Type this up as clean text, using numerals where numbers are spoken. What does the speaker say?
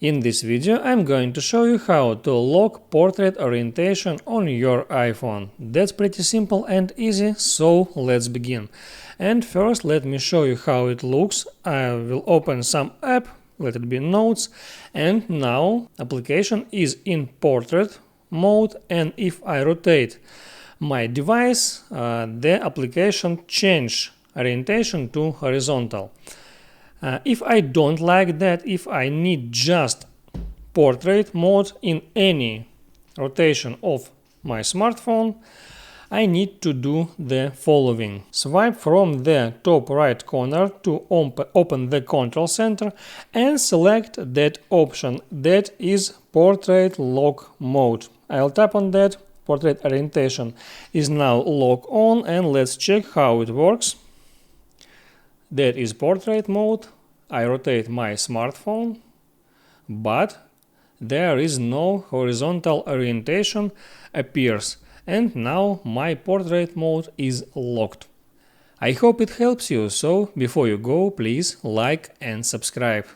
In this video I'm going to show you how to lock portrait orientation on your iPhone. That's pretty simple and easy, so let's begin. And first let me show you how it looks. I will open some app, let it be Notes, and now application is in portrait mode, and if I rotate my device, the application change orientation to horizontal. If I don't like that, if I need just portrait mode in any rotation of my smartphone, I need to do the following. Swipe from the top right corner to open the control center and select that option that is portrait lock mode. I'll tap on that. Portrait orientation is now lock on, and let's check how it works. That is portrait mode. I rotate my smartphone, but there is no horizontal orientation appears, and now my portrait mode is locked. I hope it helps you, so before you go, please like and subscribe.